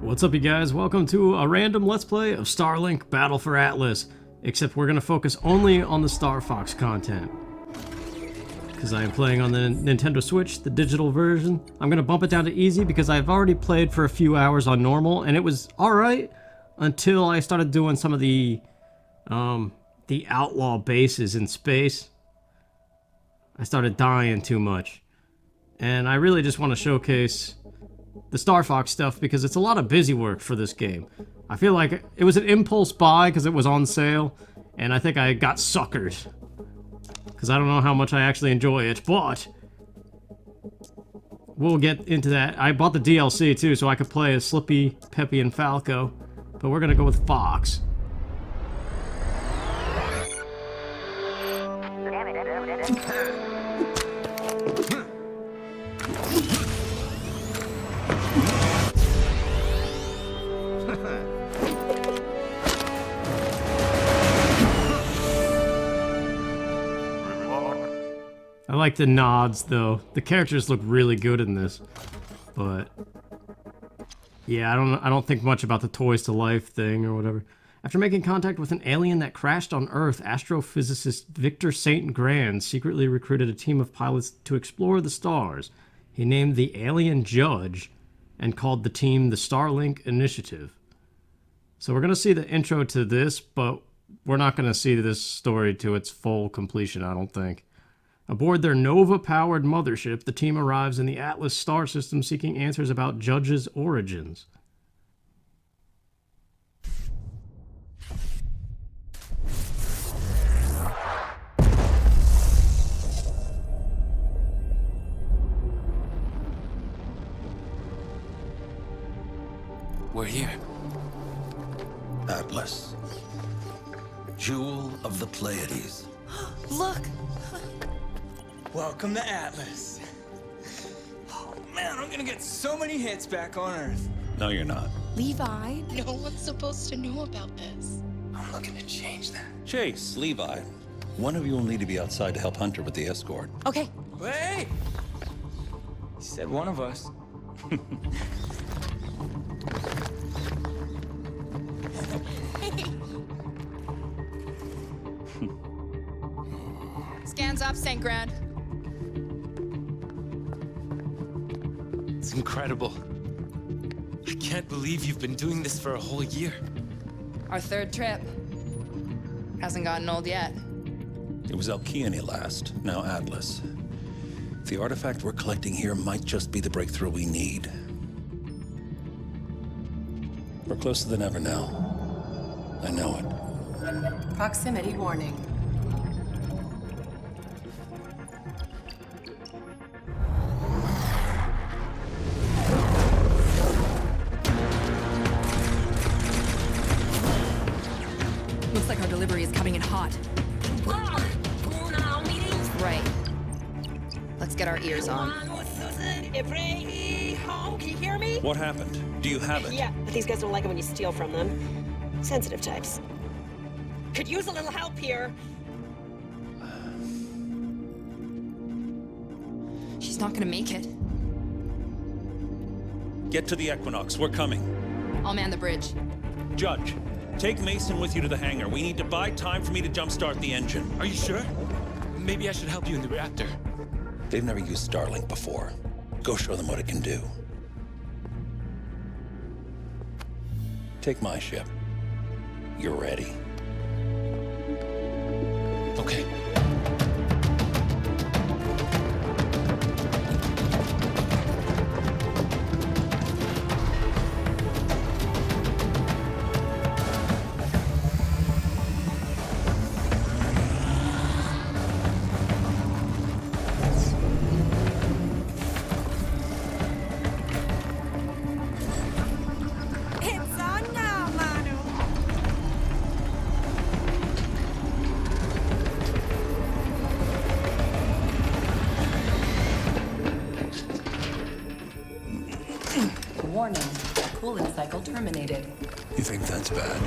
What's up, you guys? Welcome to a random Let's Play of Starlink Battle for Atlas. Except we're going to focus only on the Starfox content. Because I am playing on the Nintendo Switch, the digital version. I'm going to bump it down to easy because I've already played for a few hours on normal. And it was alright until I started doing some of the outlaw bases in space. I started dying too much. And I really just want to showcase the Starfox stuff because it's a lot of busy work for this game. I feel like it was an impulse buy because it was on sale, and I think I got suckered. Because I don't know how much I actually enjoy it, but we'll get into that. I bought the DLC too, so I could play as Slippy, Peppy, and Falco, but we're gonna go with Fox. I like the nods though. The characters look really good in this, but yeah, I don't think much about the toys to life thing or whatever. After making contact with an alien that crashed on Earth, astrophysicist Victor St. Grand secretly recruited a team of pilots to explore the stars. He named the alien Judge and called the team the Starlink Initiative. So we're gonna see the intro to this, but we're not gonna see this story to its full completion, I don't think. Aboard their Nova-powered mothership, the team arrives in the Atlas star system seeking answers about Judge's origins. We're here. Atlas. Jewel of the Pleiades. Look! Welcome to Atlas. Oh man, I'm gonna get so many hits back on Earth. No, you're not. Levi? No one's supposed to know about this. I'm looking to change that. Chase, Levi. One of you will need to be outside to help Hunter with the escort. Okay. Hey! He said one of us. Scans up, St. Grand. It's incredible. I can't believe you've been doing this for a whole year. Our third trip. Hasn't gotten old yet. It was Alkeane last, now Atlas. The artifact we're collecting here might just be the breakthrough we need. We're closer than ever now. I know it. Proximity warning. Looks like our delivery is coming in hot. Right. Let's get our ears on. Can you hear me? What happened? Do you have it? Yeah, but these guys don't like it when you steal from them. Sensitive types. Could use a little help here. She's not gonna make it. Get to the Equinox. We're coming. I'll man the bridge. Judge, take Mason with you to the hangar. We need to buy time for me to jumpstart the engine. Are you sure? Maybe I should help you in the reactor. They've never used Starlink before. Go show them what it can do. Take my ship. You're ready. Okay. It's on now, Manu. Warning. Cooling cycle terminated. You think that's bad?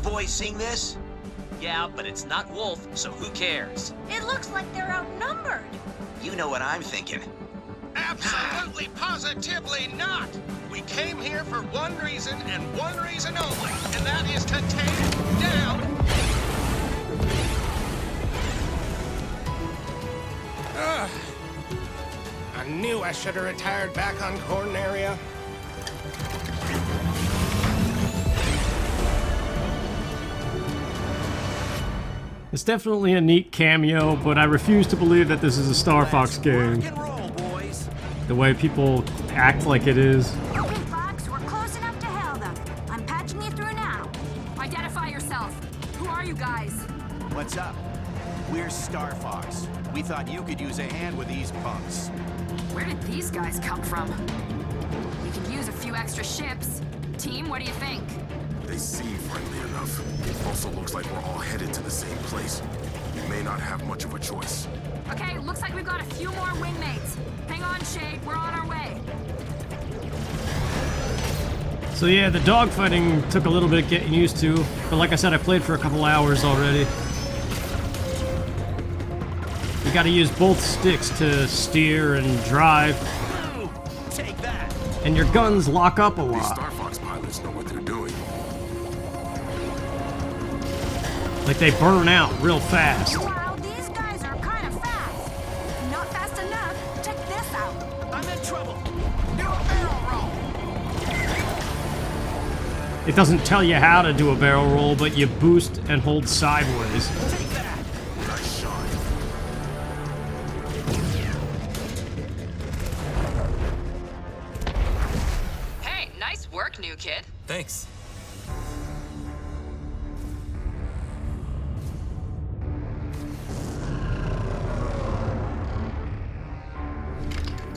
you boys seen this? Yeah, but it's not Wolf, so who cares? It looks like they're outnumbered. You know what I'm thinking. Absolutely, positively not! We came here for one reason and one reason only, and that is to take down... I knew I should have retired back on Corneria. It's definitely a neat cameo, but I refuse to believe that this is a Starfox game. The way people act like it is. Okay, Fox, we're close enough to hail them. I'm patching you through now. Identify yourself. Who are you guys? What's up? We're Starfox. We thought you could use a hand with these punks. Where did these guys come from? We could use a few extra ships. Team, what do you think? They seem friendly enough. Also looks like we're all headed to the same place. We may not have much of a choice. Okay, looks like we've got a few more wingmates. Hang on, Shade, we're on our way. So yeah, the dogfighting took a little bit getting used to, but like I said, I played for a couple hours already. You gotta use both sticks to steer and drive. Take that. And your guns lock up a These lot. Starfox pilots know what they're doing. Like they burn out real fast. Wow, these guys are kind of fast. Not fast enough. Check this out. I'm in trouble. Do a barrel roll. It doesn't tell you how to do a barrel roll, but you boost and hold sideways. Take that. Nice shot. Hey, nice work, new kid. Thanks.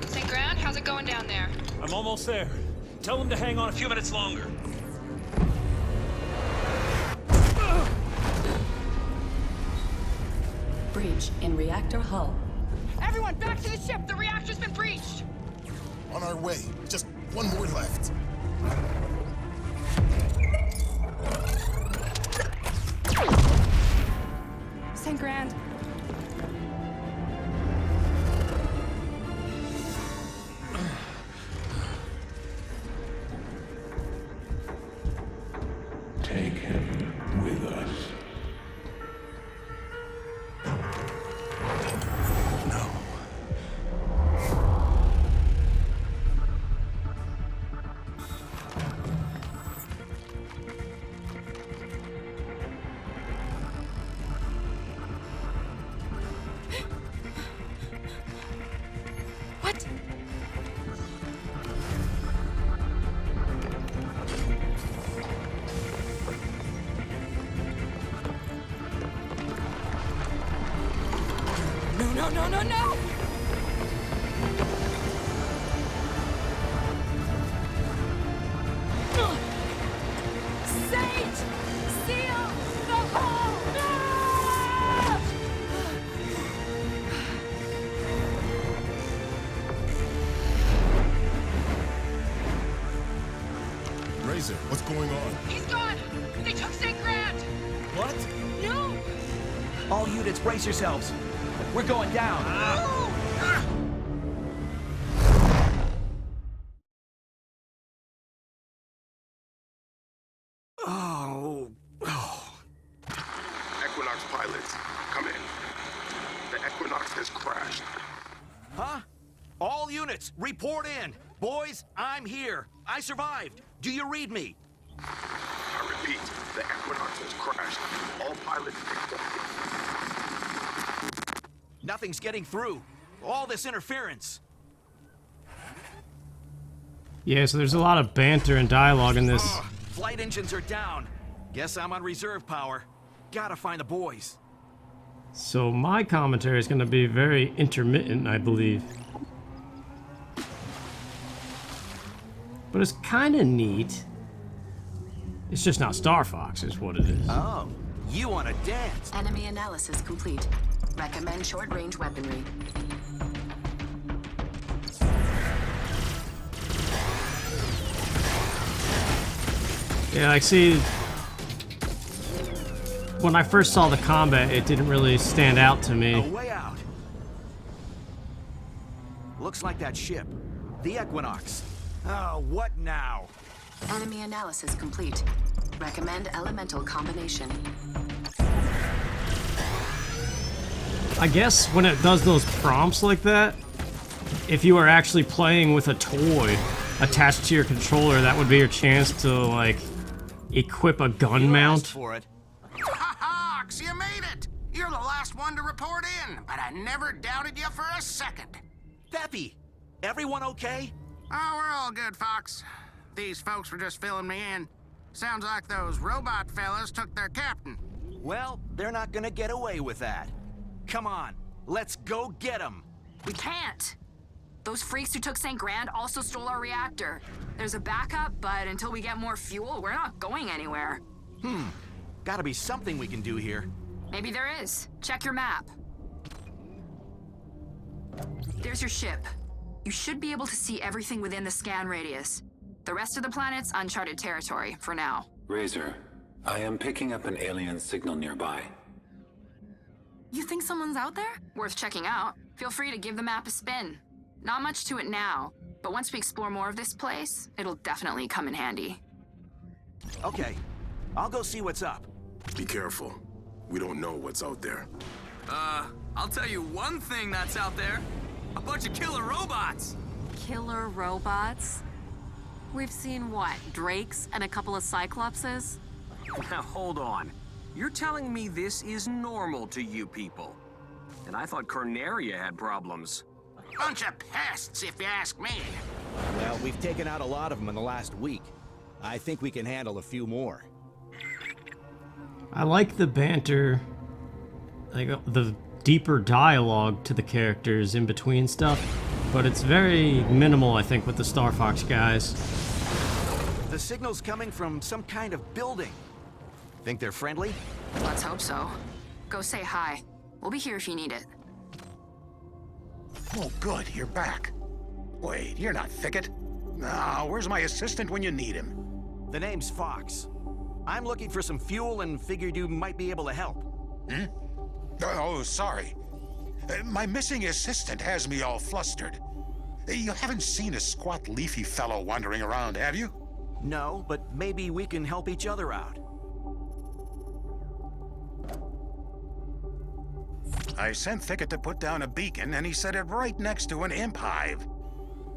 St. Ground, how's it going down there? I'm almost there. Tell them to hang on a few minutes longer. Breach in reactor hull. Everyone, back to the ship! The reactor's been breached! On our way. Just one more left. St. Grand. Take him with us. No. What? No! Sage! Seal the hole! No! Razor, what's going on? He's gone! They took St. Grand! What? No! All units, brace yourselves. We're going down. Equinox pilots, come in. The Equinox has crashed. Huh? All units, report in. Boys, I'm here. I survived. Do you read me? I repeat, the Equinox has crashed. All pilots Nothing's getting through. All this interference. Yeah, so there's a lot of banter and dialogue in this. Flight engines are down. Guess I'm on reserve power. Gotta find the boys. So my commentary is going to be very intermittent, I believe. But it's kind of neat. It's just not Starfox, is what it is. Oh, you want to dance? Enemy analysis complete. Recommend short-range weaponry. Yeah, I see. when I first saw the combat, it didn't really stand out to A me. way out. Looks like that ship. The Equinox. Oh, what now? Enemy analysis complete. Recommend elemental combination. I guess when it does those prompts like that, if you are actually playing with a toy attached to your controller, that would be your chance to, like, equip a gun mount. For it. Fox, you made it! You're the last one to report in, but I never doubted you for a second. Peppy, everyone okay? Oh, we're all good, Fox. These folks were just filling me in. Sounds like those robot fellas took their captain. Well, they're not gonna get away with that. Come on, let's go get them. We can't. Those freaks who took St. Grand also stole our reactor. There's a backup, but until we get more fuel, we're not going anywhere. Gotta be something we can do here. Maybe there is. Check your map. There's your ship. You should be able to see everything within the scan radius. The rest of the planet's uncharted territory, for now. Razor, I am picking up an alien signal nearby. You think someone's out there? Worth checking out. Feel free to give the map a spin. Not much to it now, but once we explore more of this place, it'll definitely come in handy. Okay, I'll go see what's up. Be careful. We don't know what's out there. I'll tell you one thing that's out there. A bunch of killer robots. Killer robots? We've seen what, Drakes and a couple of Cyclopses? Now hold on. You're telling me this is normal to you people? And I thought Corneria had problems. Bunch of pests, if you ask me. Well, we've taken out a lot of them in the last week. I think we can handle a few more. I like the banter, like the deeper dialogue to the characters in between stuff, but it's very minimal, I think, with the Starfox guys. The signal's coming from some kind of building. Think they're friendly? Let's hope so. Go say hi. We'll be here if you need it. Oh, good, you're back. Wait, you're not Thicket. No, where's my assistant when you need him? The name's Fox. I'm looking for some fuel and figured you might be able to help. Oh, sorry. My missing assistant has me all flustered. You haven't seen a squat, leafy fellow wandering around, have you? No, but maybe we can help each other out. I sent Thicket to put down a beacon, and he set it right next to an imp hive.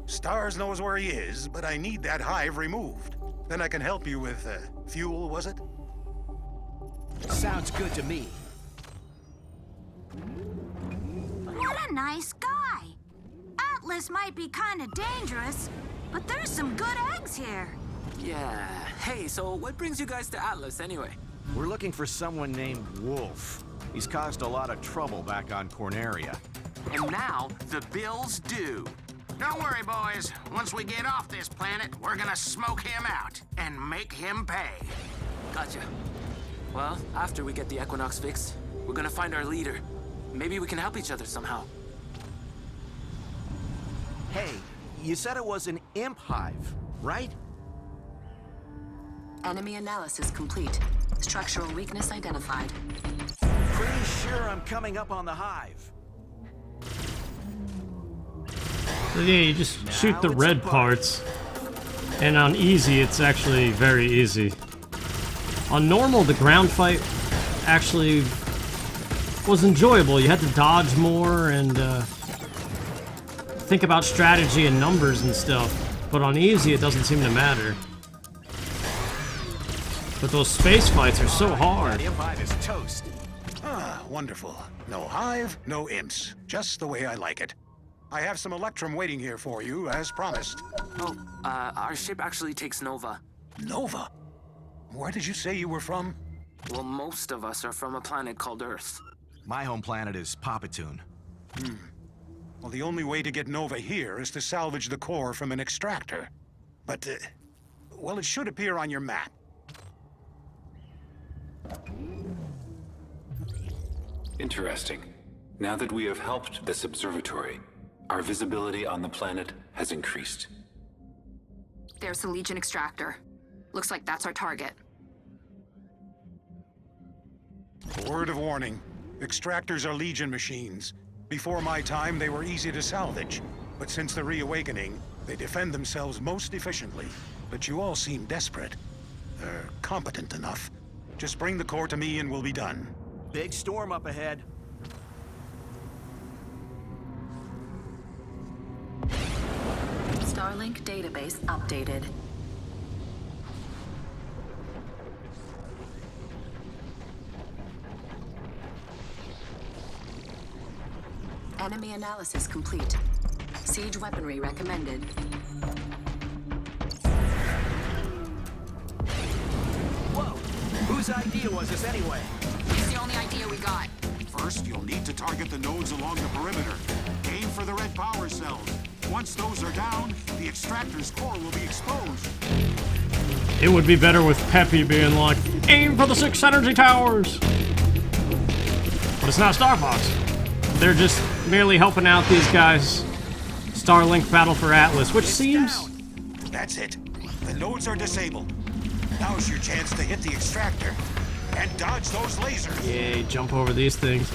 Stars knows where he is, but I need that hive removed. Then I can help you with, fuel, was it? Sounds good to me. What a nice guy. Atlas might be kind of dangerous, but there's some good eggs here. Yeah. Hey, so what brings you guys to Atlas anyway? We're looking for someone named Wolf. He's caused a lot of trouble back on Corneria. And now, the bill's due. Don't worry, boys. Once we get off this planet, we're gonna smoke him out and make him pay. Gotcha. Well, after we get the Equinox fixed, we're gonna find our leader. Maybe we can help each other somehow. Hey, you said it was an imp hive, right? Enemy analysis complete. Structural weakness identified. Pretty sure I'm coming up on the hive. So yeah, you just shoot the red parts, and on easy, it's actually very easy. On normal, the ground fight actually was enjoyable. You had to dodge more and think about strategy and numbers and stuff. But on easy, it doesn't seem to matter. But those space fights are so hard. The imp hive is toast. Ah, wonderful. No hive, no imps. Just the way I like it. I have some Electrum waiting here for you, as promised. Oh, our ship actually takes Nova. Nova? Where did you say you were from? Well, most of us are from a planet called Earth. My home planet is Papatoon. Well, the only way to get Nova here is to salvage the core from an extractor. But, well, it should appear on your map. Interesting. Now that we have helped this observatory, our visibility on the planet has increased. There's the Legion extractor. Looks like that's our target. A word of warning. Extractors are Legion machines. Before my time, they were easy to salvage. But since the reawakening, they defend themselves most efficiently. But you all seem desperate. They're competent enough. Just bring the core to me and we'll be done. Big storm up ahead. Starlink database updated. Enemy analysis complete. Siege weaponry recommended. Whoa! Whose idea was this anyway? It's the only idea we got. First, you'll need to target the nodes along the perimeter. Aim for the red power cells. Once those are down, the extractor's core will be exposed. It would be better with Peppy being like, aim for the 6 energy towers! But it's not Starfox. They're just merely helping out these guys. Starlink battle for Atlas, which seems... That's it. The nodes are disabled. Now's your chance to hit the extractor. And dodge those lasers. Yay, jump over these things.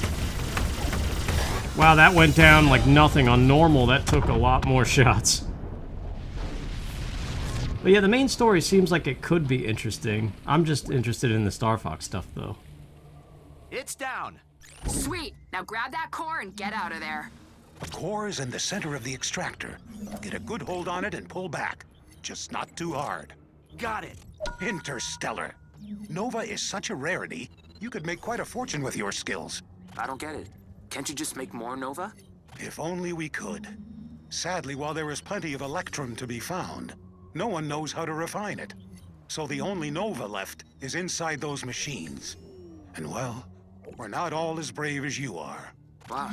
Wow, that went down like nothing on normal. That took a lot more shots. But yeah, the main story seems like it could be interesting. I'm just interested in the Starfox stuff, though. It's down. Sweet. Now grab that core and get out of there. The core is in the center of the extractor. Get a good hold on it and pull back. Just not too hard. Got it. Interstellar. Nova is such a rarity, you could make quite a fortune with your skills. I don't get it. Can't you just make more Nova? If only we could. Sadly, while there is plenty of Electrum to be found, no one knows how to refine it. So the only Nova left is inside those machines. And well, we're not all as brave as you are. Wow.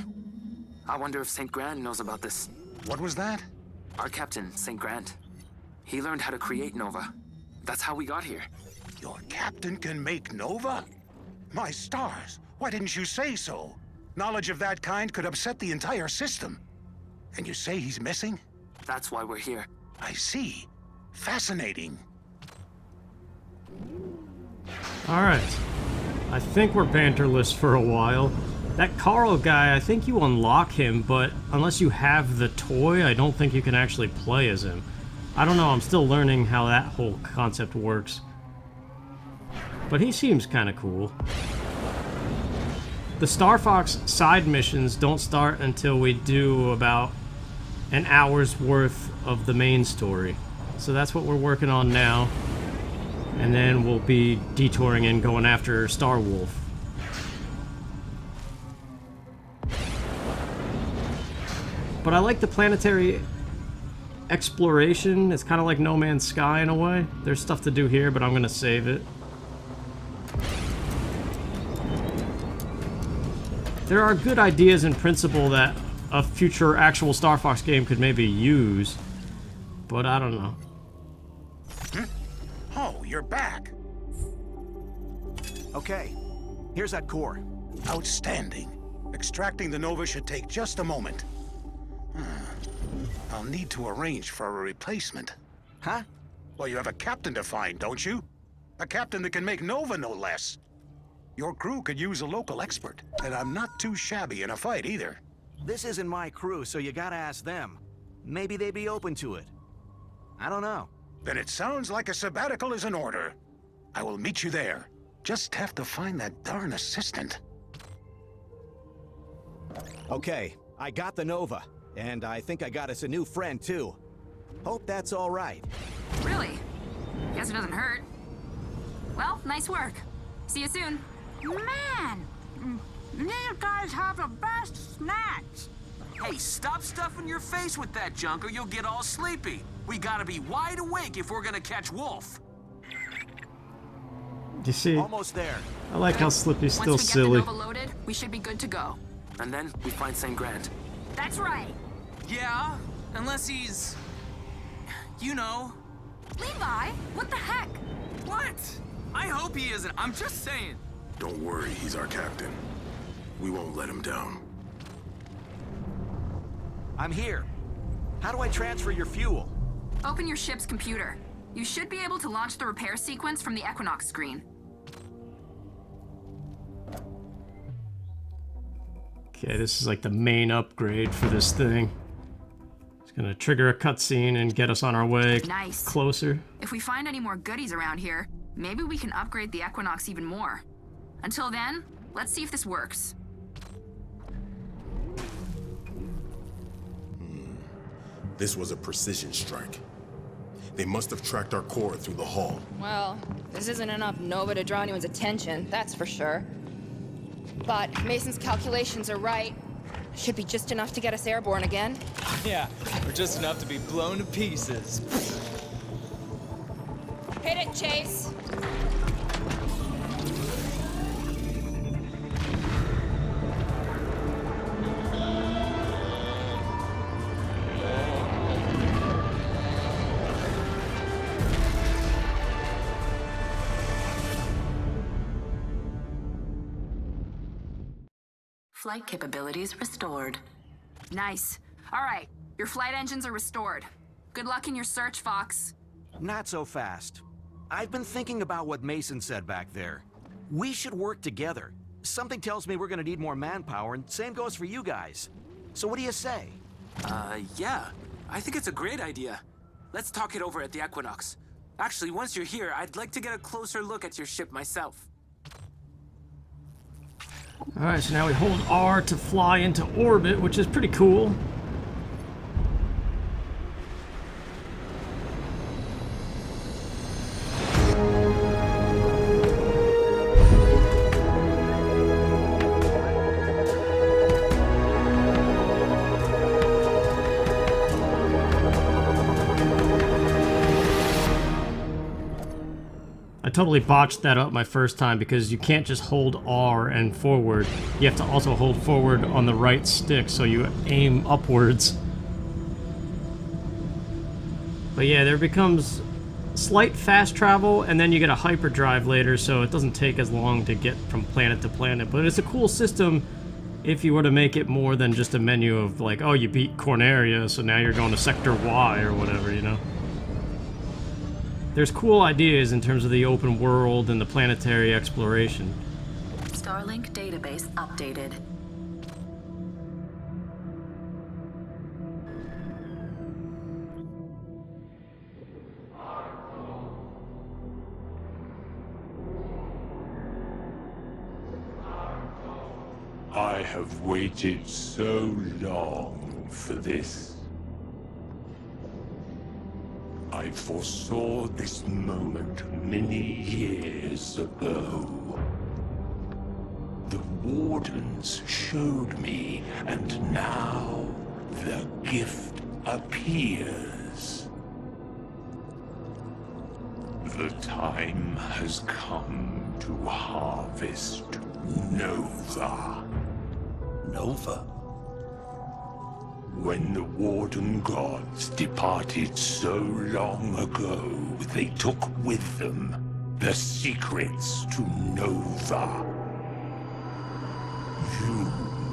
I wonder if St. Grant knows about this. What was that? Our captain, St. Grant. He learned how to create Nova. That's how we got here. Your captain can make Nova? My stars, why didn't you say so? Knowledge of that kind could upset the entire system. And you say he's missing? That's why we're here. I see. Fascinating. Alright. I think we're banterless for a while. That Carl guy, I think you unlock him, but unless you have the toy, I don't think you can actually play as him. I don't know, I'm still learning how that whole concept works. But he seems kind of cool. The Starfox side missions don't start until we do about an hour's worth of the main story. So that's what we're working on now. And then we'll be detouring and going after Star Wolf. But I like the planetary exploration. It's kind of like No Man's Sky in a way. There's stuff to do here, but I'm going to save it. There are good ideas in principle that a future actual Starfox game could maybe use, but I don't know. Oh, you're back. Okay, here's that core. Outstanding. Extracting the Nova should take just a moment. I'll need to arrange for a replacement. Huh? Well, you have a captain to find, don't you? A captain that can make Nova, no less. Your crew could use a local expert, and I'm not too shabby in a fight either. This isn't my crew, so you gotta ask them. Maybe they'd be open to it. I don't know. Then it sounds like a sabbatical is in order. I will meet you there. Just have to find that darn assistant. Okay, I got the Nova. And I think I got us a new friend, too. Hope that's all right. Really? Guess it doesn't hurt. Well, nice work. See you soon. Man, these guys have the best snacks. Hey, stop stuffing your face with that junk or you'll get all sleepy. We gotta be wide awake if we're gonna catch Wolf. You see? Almost there. I like how Slippy's still Once we silly. get the Nova loaded, we should be good to go. And then we find St. Grant. That's right. Yeah, unless he's... you know. Levi, what the heck? What? I hope he isn't. I'm just saying. Don't worry, he's our captain. We won't let him down. I'm here. How do I transfer your fuel? Open your ship's computer. You should be able to launch the repair sequence from the Equinox screen. Okay, this is like the main upgrade for this thing. It's gonna trigger a cutscene and get us on our way closer. If we find any more goodies around here, maybe we can upgrade the Equinox even more. Until then, let's see if this works. This was a precision strike. They must have tracked our core through the hull. Well, this isn't enough Nova to draw anyone's attention, that's for sure. But Mason's calculations are right. Should be just enough to get us airborne again. Yeah, or just enough to be blown to pieces. Hit it, Chase! Flight capabilities restored. Nice. All right, your flight engines are restored. Good luck in your search, Fox. Not so fast. I've been thinking about what Mason said back there. We should work together. Something tells me we're gonna need more manpower, and same goes for you guys. So what do you say? Yeah. I think it's a great idea. Let's talk it over at the Equinox. Actually, once you're here, I'd like to get a closer look at your ship myself. Alright, so now we hold R to fly into orbit, which is pretty cool. I totally botched that up my first time because you can't just hold R and forward. You have to also hold forward on the right stick so you aim upwards. But yeah, there becomes slight fast travel and then you get a hyperdrive later, so it doesn't take as long to get from planet to planet. But it's a cool system if you were to make it more than just a menu of like, oh, you beat Corneria, so now you're going to Sector Y or whatever, you know? There's cool ideas in terms of the open world and the planetary exploration. Starlink database updated. I have waited so long for this. I foresaw this moment many years ago. The Wardens showed me, and now the gift appears. The time has come to harvest Nova. Nova? When the Warden gods departed so long ago, they took with them the secrets to Nova. You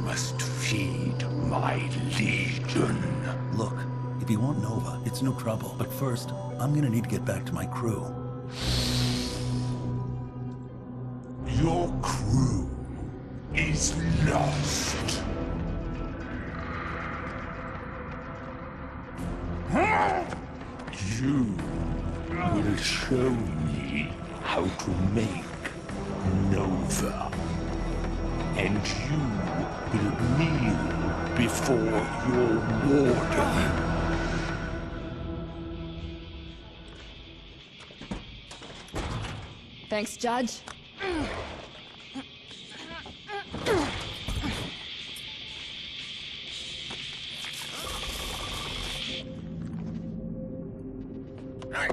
must feed my legion. Look, if you want Nova, it's no trouble. But first, I'm gonna need to get back to my crew. Your crew is lost. You will show me how to make Nova. And you will kneel before your Warden. Thanks, Judge.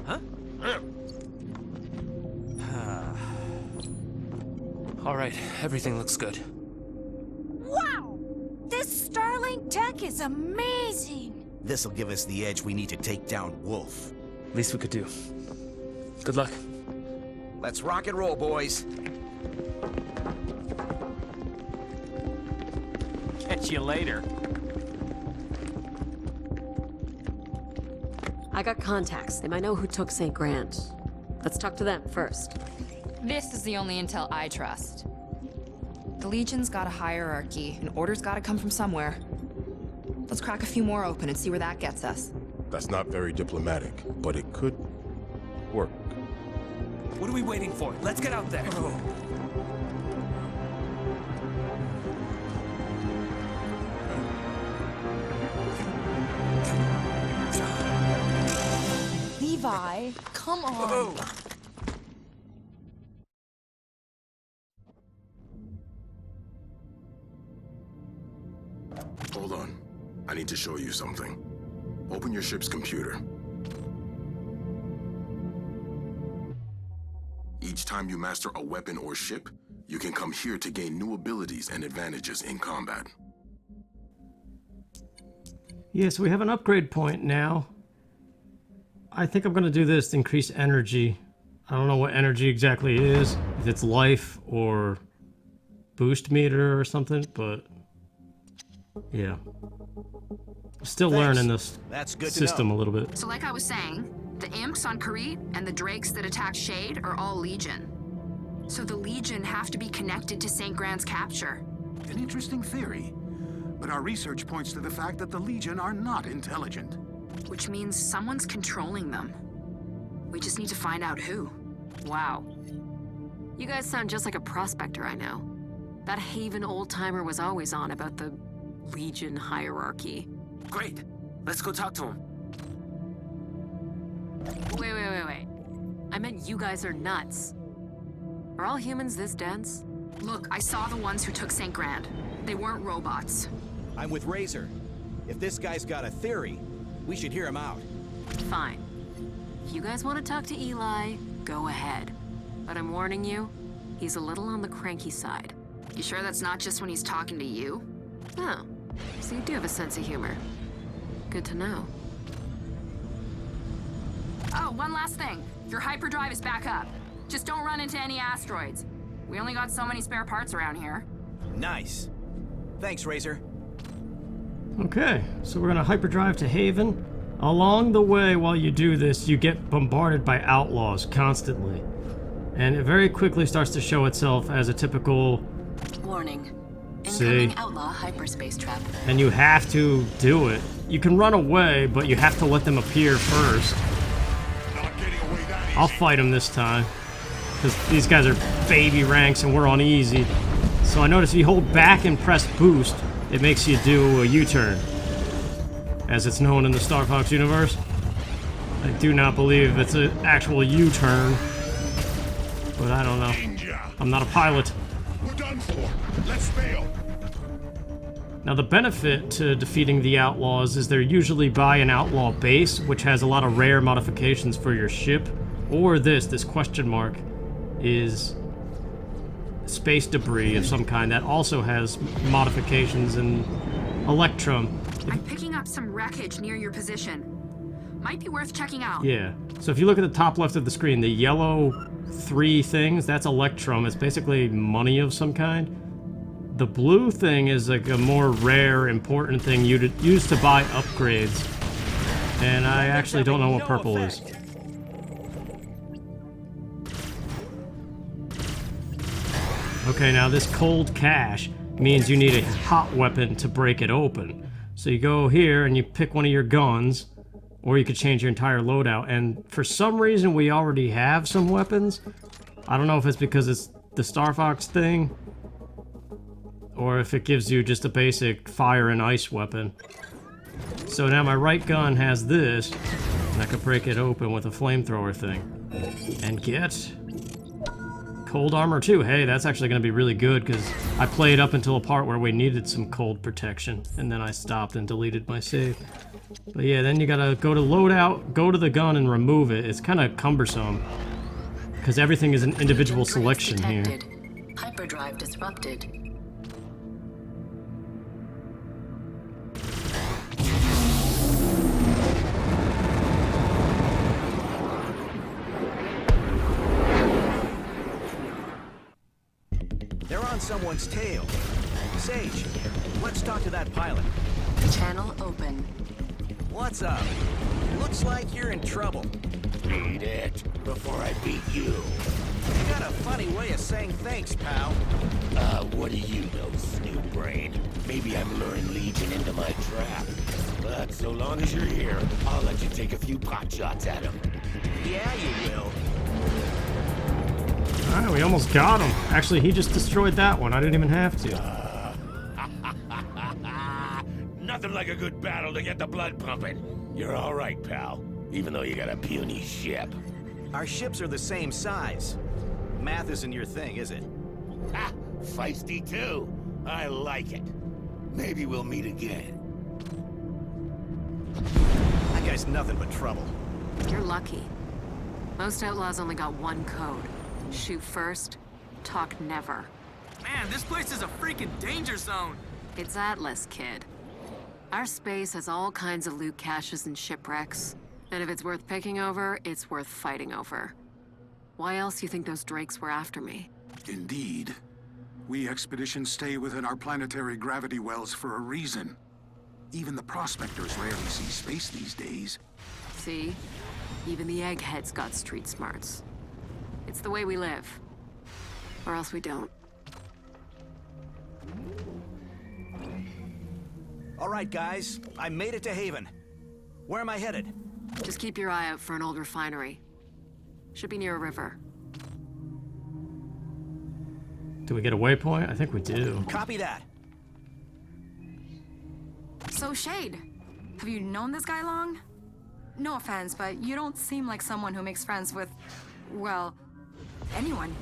Huh? All right, everything looks good. Wow! This Starlink tech is amazing! This'll give us the edge we need to take down Wolf. Least we could do. Good luck. Let's rock and roll, boys. Catch you later. I got contacts. They might know who took St. Grant. Let's talk to them first. This is the only intel I trust. The Legion's got a hierarchy, and order's gotta come from somewhere. Let's crack a few more open and see where that gets us. That's not very diplomatic, but it could work. What are we waiting for? Let's get out there. Levi, come on. Hold on. I need to show you something. Open your ship's computer. Each time you master a weapon or ship, you can come here to gain new abilities and advantages in combat. Yes, we have an upgrade point now. I think I'm going to do this to increase energy. I don't know what energy exactly is, if it's life or boost meter or something, but yeah. Still learning this system a little bit. So like I was saying, the imps on Crete and the drakes that attack Shade are all Legion. So the Legion have to be connected to St. Grand's capture. An interesting theory. But our research points to the fact that the Legion are not intelligent. Which means someone's controlling them. We just need to find out who. Wow. You guys sound just like a prospector I know. That Haven old-timer was always on about the Legion hierarchy. Great. Let's go talk to him. Wait. I meant you guys are nuts. Are all humans this dense? Look, I saw the ones who took St. Grand. They weren't robots. I'm with Razor. If this guy's got a theory, we should hear him out. Fine. If you guys want to talk to Eli, go ahead. But I'm warning you, he's a little on the cranky side. You sure that's not just when he's talking to you? Oh, so you do have a sense of humor. Good to know. Oh, one last thing. Your hyperdrive is back up. Just don't run into any asteroids. We only got so many spare parts around here. Nice. Thanks, Razor. Okay, so we're going to hyperdrive to Haven. Along the way, while you do this, you get bombarded by outlaws constantly. And it very quickly starts to show itself as a typical... Warning. See? Incoming outlaw hyperspace trap. And you have to do it. You can run away, but you have to let them appear first. I'll fight them this time. Because these guys are baby ranks and we're on easy. So I notice if you hold back and press boost, it makes you do a U-turn. As it's known in the Starfox universe. I do not believe it's an actual U-turn. But I don't know. I'm not a pilot. We're done for. Let's bail. Now the benefit to defeating the outlaws is they're usually by an outlaw base, which has a lot of rare modifications for your ship. Or this question mark, is space debris of some kind that also has modifications in Electrum. I'm picking up some wreckage near your position. Might be worth checking out. Yeah, so if you look at the top left of the screen, the yellow 3 things, that's Electrum. It's basically money of some kind. The blue thing is like a more rare, important thing you'd use to buy upgrades. And I actually don't know what purple is. Okay, now this cold cache means you need a hot weapon to break it open. So you go here and you pick one of your guns, or you could change your entire loadout. And for some reason, we already have some weapons. I don't know if it's because it's the Starfox thing, or if it gives you just a basic fire and ice weapon. So now my right gun has this, and I could break it open with a flamethrower thing. And get cold armor too. Hey, that's actually going to be really good because I played up until a part where we needed some cold protection, and then I stopped and deleted my save. But yeah, then you gotta go to loadout, go to the gun, and remove it. It's kind of cumbersome because everything is an individual selection here. Hyperdrive disrupted. They're on someone's tail. Sage, let's talk to that pilot. Channel open. What's up? Looks like you're in trouble. Beat it before I beat you. You got a funny way of saying thanks, pal. What do you know, Snoop Brain? Maybe I'm luring Legion into my trap. But so long as you're here, I'll let you take a few pot shots at him. Yeah, you will. Alright, we almost got him. Actually, he just destroyed that one. I didn't even have to. Nothing like a good battle to get the blood pumping. You're all right, pal. Even though you got a puny ship. Our ships are the same size. Math isn't your thing, is it? Ha! Feisty too. I like it. Maybe we'll meet again. That guy's nothing but trouble. You're lucky. Most outlaws only got one code. Shoot first, talk never. Man, this place is a freaking danger zone. It's Atlas, kid. Our space has all kinds of loot caches and shipwrecks. And if it's worth picking over, it's worth fighting over. Why else do you think those drakes were after me? Indeed. We expeditions stay within our planetary gravity wells for a reason. Even the prospectors rarely see space these days. See? Even the eggheads got street smarts. It's the way we live. Or else we don't. All right, guys. I made it to Haven. Where am I headed? Just keep your eye out for an old refinery. Should be near a river. Do we get a waypoint? I think we do. Copy that. So, Shade, have you known this guy long? No offense, but you don't seem like someone who makes friends with, well, anyone.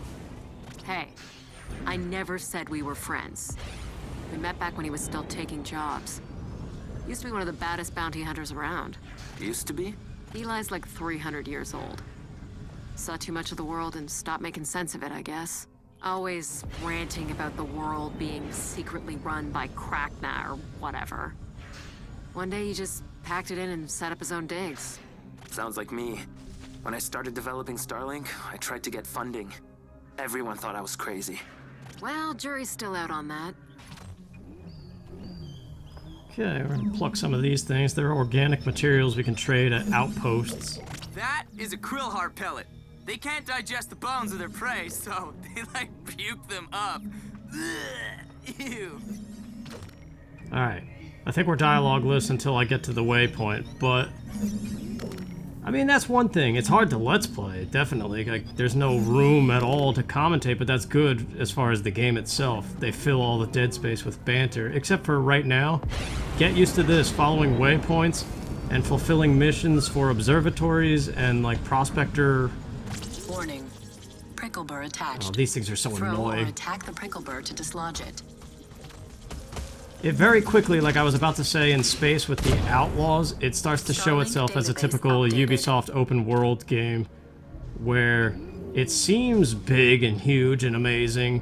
Hey, I never said we were friends. We met back when he was still taking jobs. Used to be one of the baddest bounty hunters around. Used to be? Eli's like 300 years old. Saw too much of the world and stopped making sense of it, I guess. Always ranting about the world being secretly run by Krakna or whatever. One day he just packed it in and set up his own digs. Sounds like me. When I started developing Starlink, I tried to get funding. Everyone thought I was crazy. Well, jury's still out on that. Okay, we're gonna pluck some of these things. They're organic materials we can trade at outposts. That is a krill heart pellet. They can't digest the bones of their prey, so they like puke them up. Ugh, ew. Alright. I think we're dialogueless until I get to the waypoint, but I mean, that's one thing. It's hard to let's play, definitely. Like, there's no room at all to commentate, but that's good as far as the game itself. They fill all the dead space with banter, except for right now. Get used to this, following waypoints and fulfilling missions for observatories and, like, prospector... Warning. Prickle burr attached. Oh, these things are so Throw annoying. or attack the prickle burr to dislodge it. It very quickly, like I was about to say in space with the Outlaws, it starts to show itself as a typical Ubisoft open world game where it seems big and huge and amazing,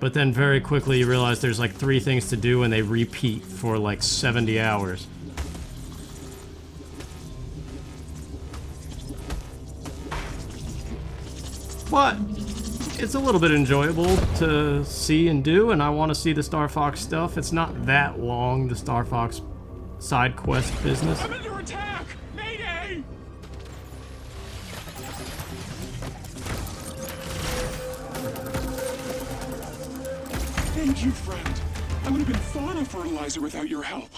but then very quickly you realize there's like 3 things to do and they repeat for like 70 hours. But it's a little bit enjoyable to see and do, and I want to see the Starfox stuff. It's not that long, the Starfox side quest business. I'm under attack! Mayday! Thank you, friend. I would have been fauna fertilizer without your help.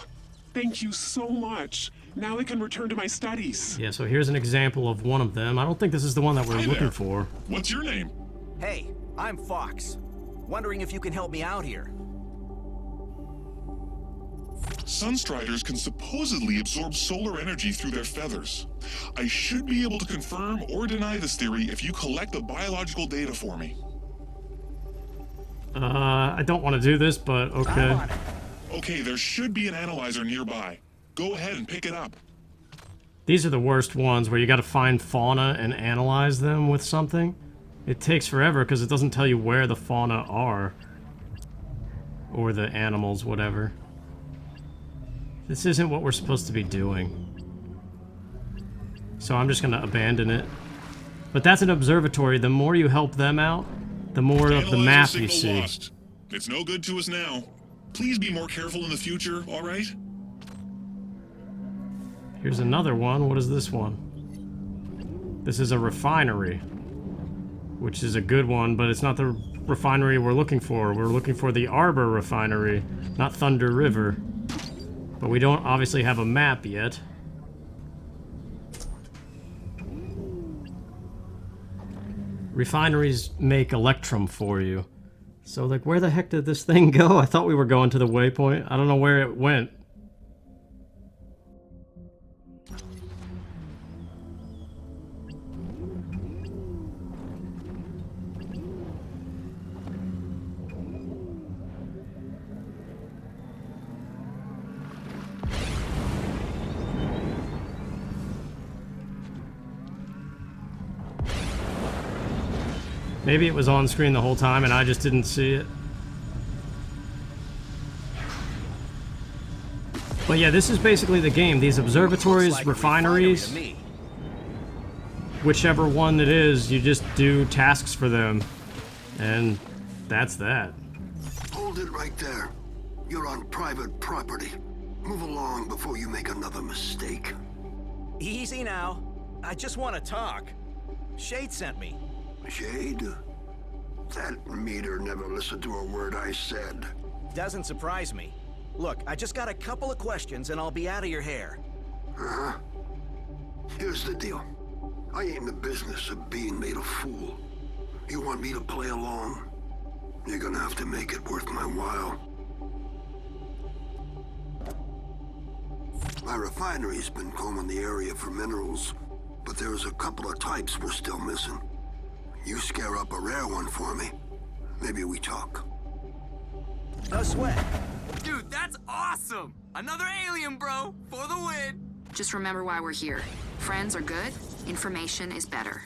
Thank you so much. Now I can return to my studies. Yeah, so here's an example of one of them. I don't think this is the one that we're looking for. What's your name? Hey, I'm Fox. Wondering if you can help me out here. Sunstriders can supposedly absorb solar energy through their feathers. I should be able to confirm or deny this theory if you collect the biological data for me. I don't want to do this, but okay. Okay, there should be an analyzer nearby. Go ahead and pick it up. These are the worst ones where you gotta find fauna and analyze them with something. It takes forever because it doesn't tell you where the fauna are. Or the animals, whatever. This isn't what we're supposed to be doing. So I'm just gonna abandon it. But that's an observatory. The more you help them out, the more of the map you see. Lost. It's no good to us now. Please be more careful in the future, alright? Here's another one. What is this one? This is a refinery. which is a good one, but it's not the refinery we're looking for. We're looking for the Arbor refinery, not Thunder River. But we don't obviously have a map yet. Refineries make electrum for you. So, like, where the heck did this thing go? I thought we were going to the waypoint. I don't know where it went. Maybe it was on screen the whole time and I just didn't see it. But yeah, this is basically the game. These observatories, refineries, whichever one it is, you just do tasks for them. And that's that. Hold it right there. You're on private property. Move along before you make another mistake. Easy now. I just want to talk. Shade sent me. Shade? That meter never listened to a word I said. Doesn't surprise me. Look, I just got a couple of questions and I'll be out of your hair. Uh-huh. Here's the deal. I ain't in the business of being made a fool. You want me to play along? You're gonna have to make it worth my while. My refinery's been combing the area for minerals, but there's a couple of types we're still missing. You scare up a rare one for me, maybe we talk. No sweat. Dude, that's awesome! Another alien, bro! For the win! Just remember why we're here. Friends are good, information is better.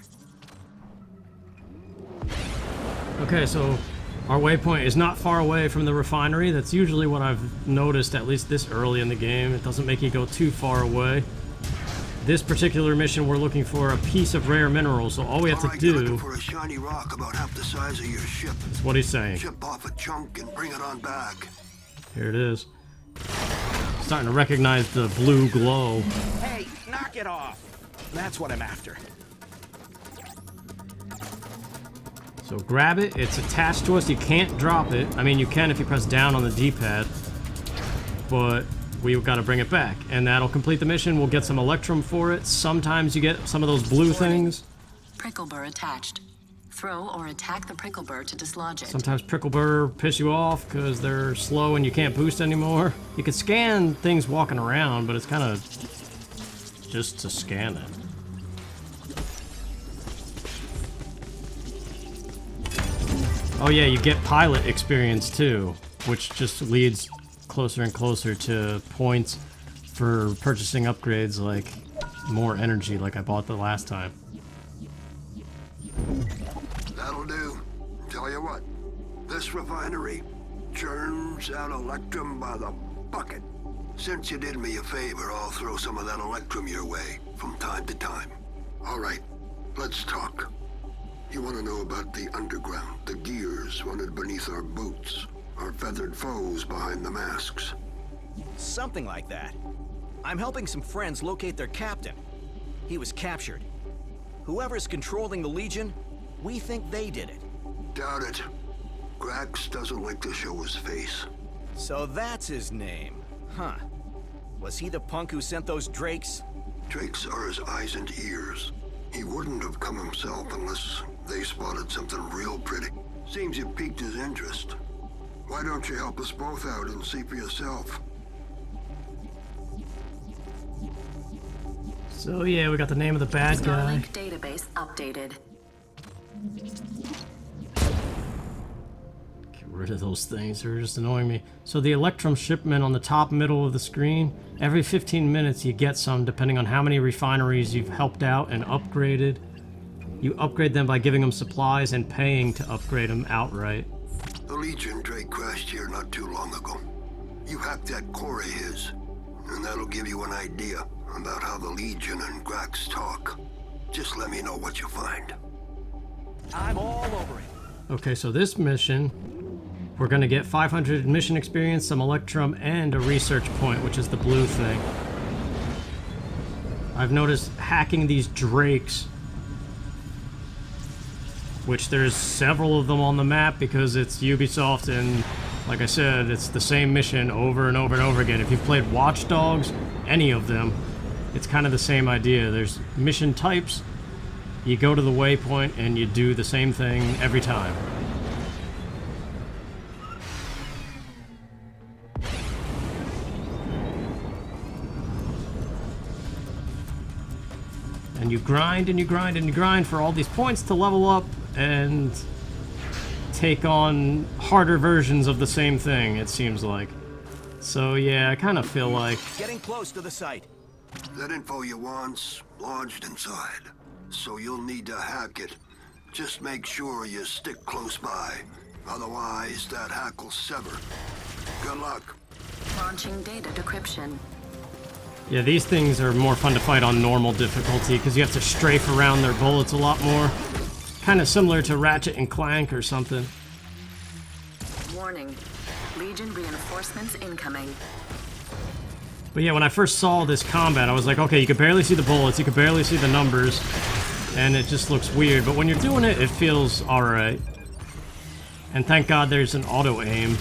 Okay, so our waypoint is not far away from the refinery. That's usually what I've noticed, at least this early in the game. It doesn't make you go too far away. This particular mission, we're looking for a piece of rare mineral, so all we have to do... You're looking for a shiny rock about half the size of your ship. That's what he's saying. Chip off a chunk and bring it on back. Here it is. Starting to recognize the blue glow. Hey, knock it off. That's what I'm after. So grab it. It's attached to us. You can't drop it. I mean, you can if you press down on the D-pad. But we've got to bring it back. And that'll complete the mission. We'll get some electrum for it. Sometimes you get some of those blue things. Prickle burr attached. Throw or attack the prickle burr to dislodge it. Sometimes prickle burr piss you off because they're slow and you can't boost anymore. You can scan things walking around, but it's kind of just to scan it. Oh yeah, you get pilot experience too, which just leads closer and closer to points for purchasing upgrades like more energy like I bought the last time. That'll do. Tell you what, this refinery churns out electrum by the bucket. Since you did me a favor, I'll throw some of that electrum your way from time to time. All right, let's talk. You want to know about the underground, the gears running beneath our boots, our feathered foes behind the masks? Something like that. I'm helping some friends locate their captain. He was captured. Whoever's controlling the Legion, we think they did it. Doubt it. Grax doesn't like to show his face. So that's his name. Huh. Was he the punk who sent those drakes? Drakes are his eyes and ears. He wouldn't have come himself unless they spotted something real pretty. Seems you piqued his interest. Why don't you help us both out and see for yourself? So yeah, we got the name of the bad guy. Starlink database updated. Get rid of those things, they're just annoying me. So the electrum shipment on the top middle of the screen, every 15 minutes you get some depending on how many refineries you've helped out and upgraded. You upgrade them by giving them supplies and paying to upgrade them outright. The Legion Drake crashed here not too long ago. You hacked that core of his, and that'll give you an idea about how the Legion and Grax talk. Just let me know what you find. I'm all over it. Okay, so this mission, we're gonna get 500 mission experience, some electrum, and a research point, which is the blue thing. I've noticed hacking these drakes which there's several of them on the map because it's Ubisoft, and like I said, it's the same mission over and over and over again. If you've played Watch Dogs, any of them, it's kind of the same idea. There's mission types, you go to the waypoint and you do the same thing every time. And you grind and you grind and you grind for all these points to level up and take on harder versions of the same thing, it seems like. So yeah, I kind of feel like... Getting close to the site. That info you want's lodged inside, so you'll need to hack it. Just make sure you stick close by. Otherwise, that hack will sever. Good luck. Launching data decryption. Yeah, these things are more fun to fight on normal difficulty because you have to strafe around their bullets a lot more. Kind of similar to Ratchet and Clank or something. Warning. Legion reinforcements incoming. But yeah, when I first saw this combat, I was like, okay, you can barely see the bullets, you can barely see the numbers, and it just looks weird. But when you're doing it, it feels alright. And thank God there's an auto-aim.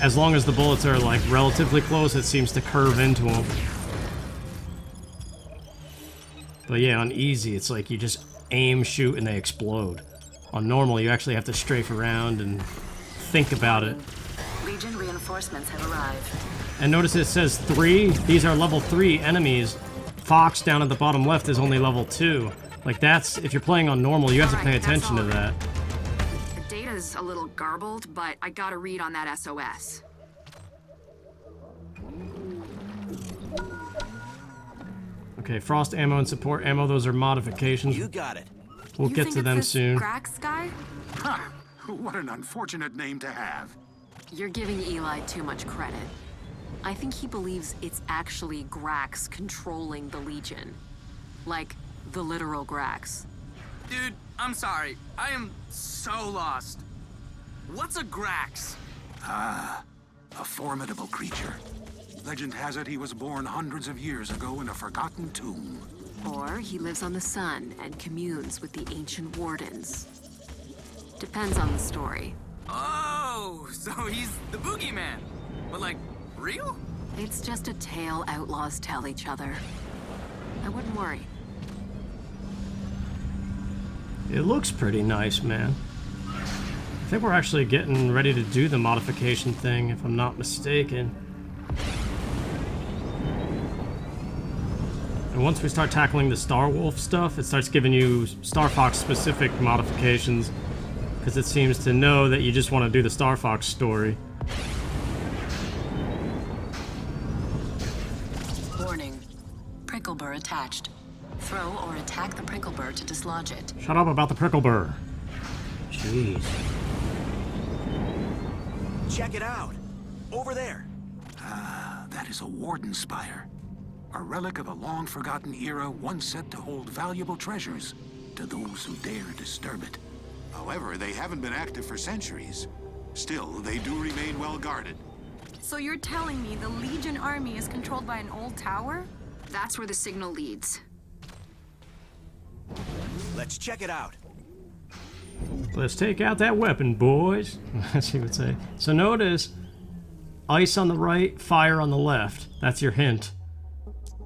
As long as the bullets are, like, relatively close, it seems to curve into them. But yeah, on easy, it's like you just aim, shoot, and they explode. On normal, you actually have to strafe around and think about it. Legion reinforcements have arrived. And notice it says 3. These are level 3 enemies. Fox down at the bottom left is only level 2. Like that's, if you're playing on normal, you have to pay attention to that. The data's a little garbled, but I got a read on that SOS. Okay, frost ammo and support ammo, those are modifications. You got it. We'll get to them soon. Grax guy? Huh. What an unfortunate name to have. You're giving Eli too much credit. I think he believes it's actually Grax controlling the Legion. Like, the literal Grax. Dude, I'm sorry. I am so lost. What's a Grax? Ah, a formidable creature. Legend has it he was born hundreds of years ago in a forgotten tomb. Or he lives on the sun and communes with the ancient Wardens. Depends on the story. Oh, so he's the boogeyman. But like, real? It's just a tale outlaws tell each other. I wouldn't worry. It looks pretty nice, man. I think we're actually getting ready to do the modification thing, if I'm not mistaken. And once we start tackling the Starwolf stuff, it starts giving you Starfox specific modifications, because it seems to know that you just want to do the Starfox story. Warning. Prickle burr attached. Throw or attack the prickle burr to dislodge it. Shut up about the prickle burr. Jeez. Check it out. Over there. Ah, that is a Warden spire. A relic of a long-forgotten era once said to hold valuable treasures to those who dare disturb it. However, they haven't been active for centuries. Still, they do remain well guarded. So you're telling me the Legion army is controlled by an old tower? That's where the signal leads. Let's check it out. Let's take out that weapon, boys, as he would say. So notice, ice on the right, fire on the left. That's your hint.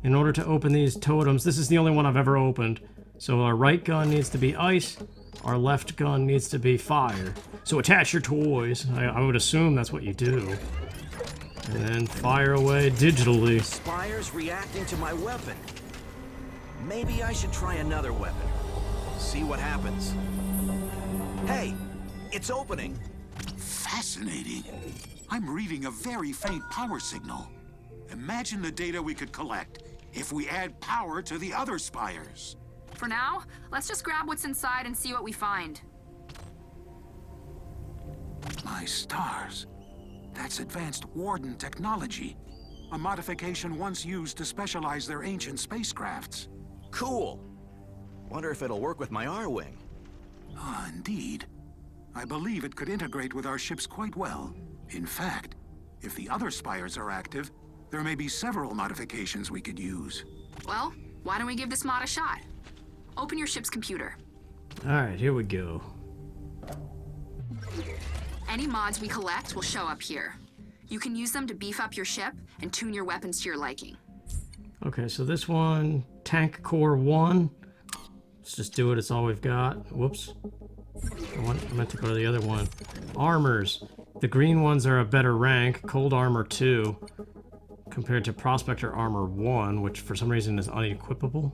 In order to open these totems, this is the only one I've ever opened. So our right gun needs to be ice, our left gun needs to be fire. So attach your toys. I would assume that's what you do. And then fire away digitally. Spire's reacting to my weapon. Maybe I should try another weapon. See what happens. Hey, it's opening. Fascinating. I'm reading a very faint power signal. Imagine the data we could collect if we add power to the other spires. For now, let's just grab what's inside and see what we find. My stars. That's advanced Warden technology. A modification once used to specialize their ancient spacecrafts. Cool. Wonder if it'll work with my R-Wing. Ah, indeed. I believe it could integrate with our ships quite well. In fact, if the other spires are active, there may be several modifications we could use. Well, why don't we give this mod a shot? Open your ship's computer. Alright, here we go. Any mods we collect will show up here. You can use them to beef up your ship and tune your weapons to your liking. Okay, so this one, Tank Core 1. Let's just do it, it's all we've got. Whoops. I meant to go to the other one. Armors. The green ones are a better rank. Cold Armor 2. Compared to Prospector Armor 1, which for some reason is unequipable.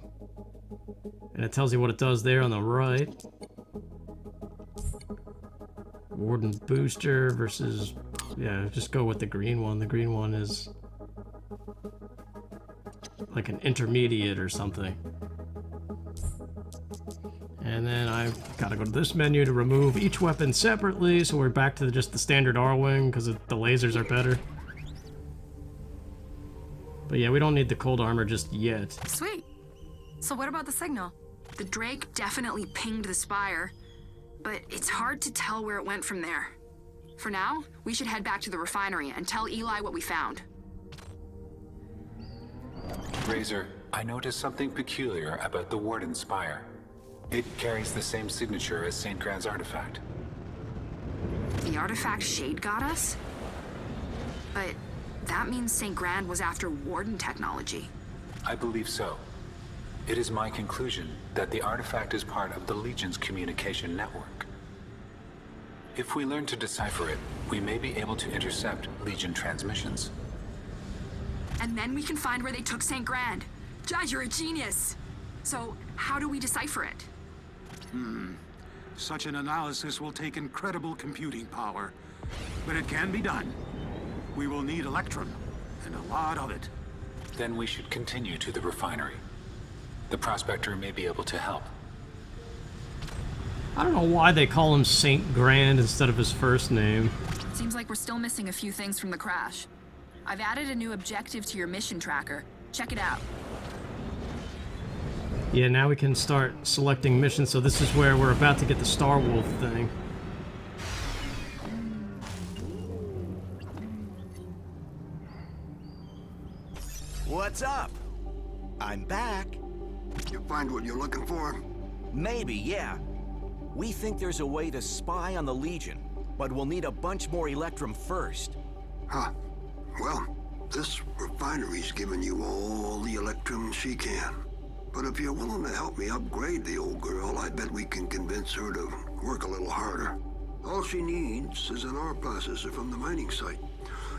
And it tells you what it does there on the right. Warden Booster versus... yeah, just go with the green one. The green one is... like an intermediate or something. And then I've got to go to this menu to remove each weapon separately, so we're back to just the standard R-Wing, because the lasers are better. But yeah, we don't need the cold armor just yet. Sweet. So what about the signal? The Drake definitely pinged the spire, but it's hard to tell where it went from there. For now, we should head back to the refinery and tell Eli what we found. Razor, I noticed something peculiar about the Warden spire. It carries the same signature as St. Grand's artifact. The artifact Shade got us? But that means St. Grand was after Warden technology. I believe so. It is my conclusion that the artifact is part of the Legion's communication network. If we learn to decipher it, we may be able to intercept Legion transmissions. And then we can find where they took St. Grand. Judge, you're a genius. So, how do we decipher it? Such an analysis will take incredible computing power. But it can be done. We will need Electrum, and a lot of it. Then we should continue to the refinery. The Prospector may be able to help. I don't know why they call him St. Grand instead of his first name. Seems like we're still missing a few things from the crash. I've added a new objective to your mission tracker. Check it out. Yeah, now we can start selecting missions, so this is where we're about to get the Star Wolf thing. What's up? I'm back. You find what you're looking for? Maybe, yeah. We think there's a way to spy on the Legion, but we'll need a bunch more Electrum first. Huh. Well, this refinery's giving you all the Electrum she can. But if you're willing to help me upgrade the old girl, I bet we can convince her to work a little harder. All she needs is an ore processor from the mining site.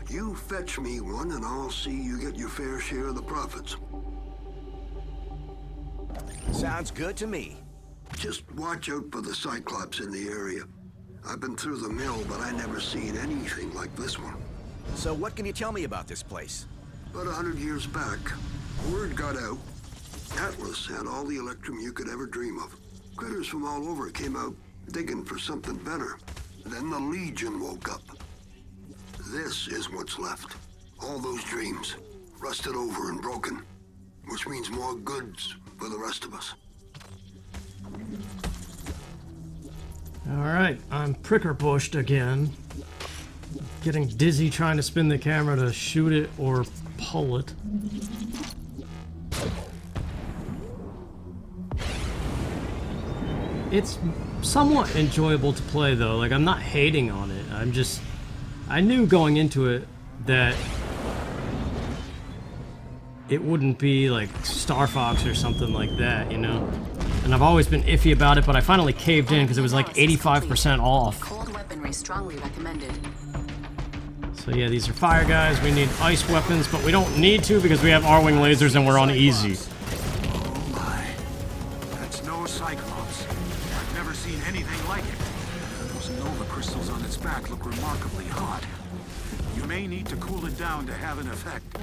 You fetch me one and I'll see you get your fair share of the profits. Sounds good to me. Just watch out for the Cyclops in the area. I've been through the mill, but I never seen anything like this one. So what can you tell me about this place? About 100 years back, word got out. Atlas had all the Electrum you could ever dream of. Critters from all over came out digging for something better. Then the Legion woke up. This is what's left. All those dreams, rusted over and broken. Which means more goods for the rest of us. Alright, I'm pricker bushed again. Getting dizzy trying to spin the camera to shoot it or pull it. It's somewhat enjoyable to play though, like I'm not hating on it, I knew going into it that it wouldn't be like Starfox or something like that, you know? And I've always been iffy about it, but I finally caved in because it was like 85% off. Cold weaponry strongly recommended. So yeah, these are fire guys, we need ice weapons, but we don't need to because we have R-Wing lasers and we're on easy. Oh my. That's no Cyclops. I've never seen anything like it. Those Nova crystals on its back look remarkably hot. You may need to cool it down to have an effect.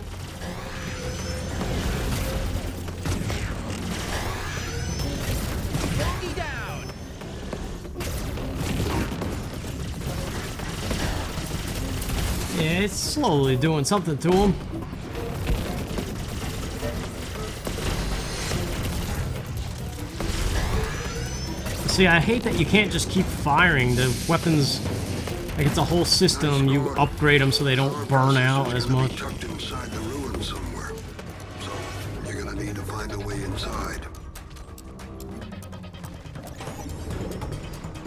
Down. Yeah, it's slowly doing something to him. See, I hate that you can't just keep firing. The weapons, like it's a whole system, you upgrade them so they don't burn out as much. Tucked inside the ruin somewhere. So, you're gonna need to find a way inside.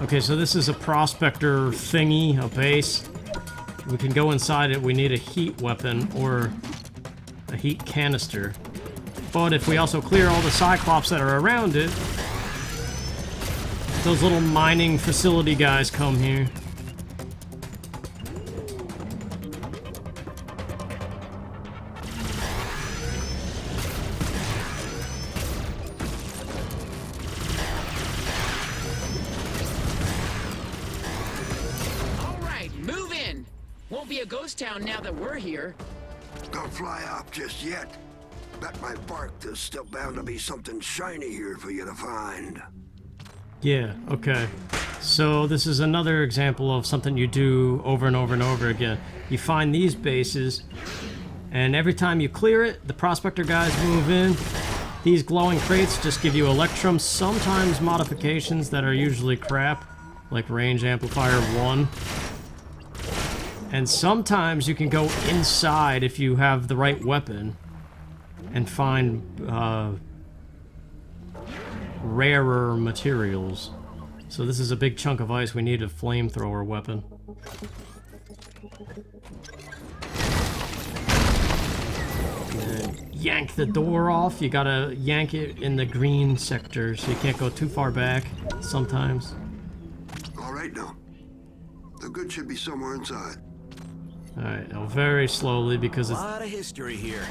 Okay, so this is a prospector thingy, a base. We can go inside it. We need a heat weapon or a heat canister. But if we also clear all the Cyclops that are around it, those little mining facility guys come here. Be a ghost town now that we're here. Don't fly off just yet. Bet my bark there's still bound to be something shiny here for you to find. Yeah, okay. So this is another example of something you do over and over and over again. You find these bases, and every time you clear it, the prospector guys move in. These glowing crates just give you electrum, sometimes modifications that are usually crap, like range amplifier 1. And sometimes you can go inside if you have the right weapon and find rarer materials. So this is a big chunk of ice. We need a flamethrower weapon. And then yank the door off. You gotta yank it in the green sector, so you can't go too far back sometimes. All right now. The good should be somewhere inside. Alright, now very slowly because it's... A lot of history here.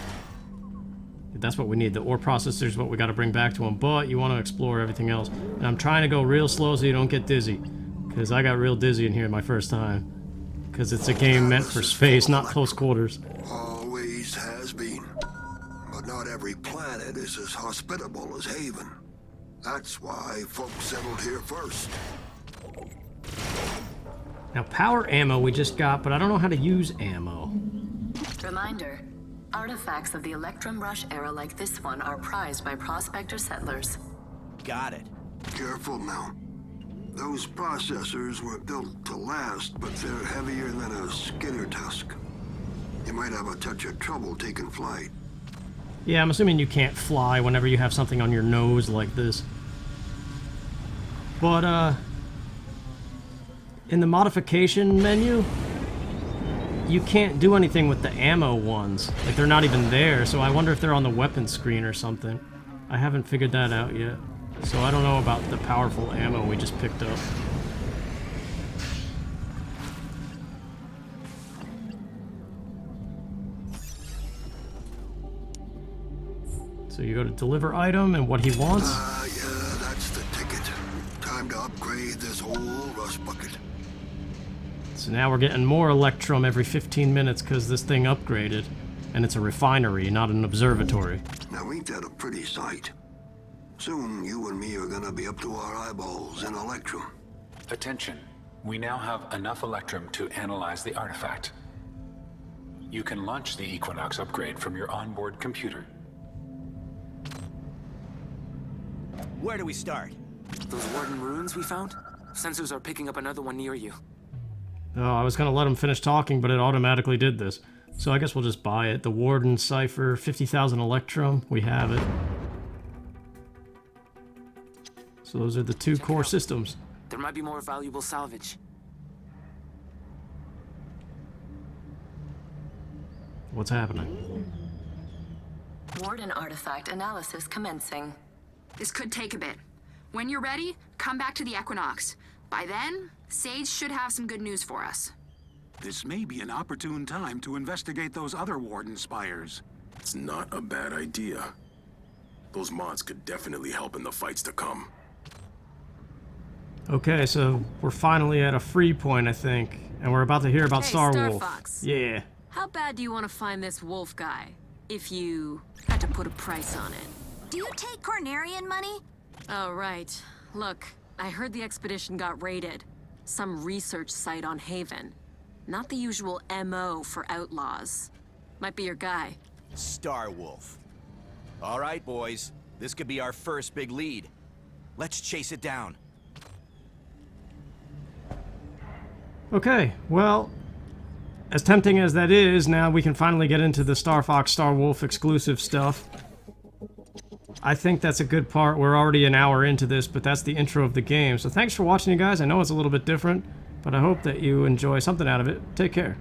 That's what we need. The ore processor is what we got to bring back to him, but you want to explore everything else. And I'm trying to go real slow so you don't get dizzy. Because I got real dizzy in here my first time. Because it's a game meant for space, not close quarters. Always has been. But not every planet is as hospitable as Haven. That's why folks settled here first. Now, power ammo we just got, but I don't know how to use ammo. Reminder, artifacts of the Electrum Rush era like this one are prized by prospector settlers. Got it. Careful now. Those processors were built to last, but they're heavier than a skinner tusk. You might have a touch of trouble taking flight. Yeah, I'm assuming you can't fly whenever you have something on your nose like this. But, in the modification menu, you can't do anything with the ammo ones. Like, they're not even there, so I wonder if they're on the weapon screen or something. I haven't figured that out yet. So I don't know about the powerful ammo we just picked up. So you go to deliver item and what he wants. Yeah, that's the ticket. Time to upgrade this whole rust bucket. So now we're getting more electrum every 15 minutes because this thing upgraded. And it's a refinery, not an observatory. Now ain't that a pretty sight? Soon you and me are gonna be up to our eyeballs in electrum. Attention. We now have enough electrum to analyze the artifact. You can launch the Equinox upgrade from your onboard computer. Where do we start? Those Warden ruins we found? Sensors are picking up another one near you. Oh, I was gonna let him finish talking, but it automatically did this. So I guess we'll just buy it. The Warden Cipher, 50,000 electrum. We have it. So those are the two core systems. There might be more valuable salvage. What's happening? Warden artifact analysis commencing. This could take a bit. When you're ready, come back to the Equinox. By then, Sage should have some good news for us. This may be an opportune time to investigate those other Warden spires. It's not a bad idea. Those mods could definitely help in the fights to come. Okay, so we're finally at a free point, I think. And we're about to hear about Hey, Starwolf. Starfox. Yeah. How bad do you want to find this wolf guy? If you had to put a price on it. Do you take Cornerian money? Oh, right. Look, I heard the expedition got raided. Some research site on Haven. Not the usual MO for outlaws. Might be your guy. Starwolf. All right, boys. This could be our first big lead. Let's chase it down. Okay, well, as tempting as that is, now we can finally get into the Starfox, Starwolf exclusive stuff. I think that's a good part. We're already an hour into this, but that's the intro of the game. So thanks for watching, you guys. I know it's a little bit different, but I hope that you enjoy something out of it. Take care.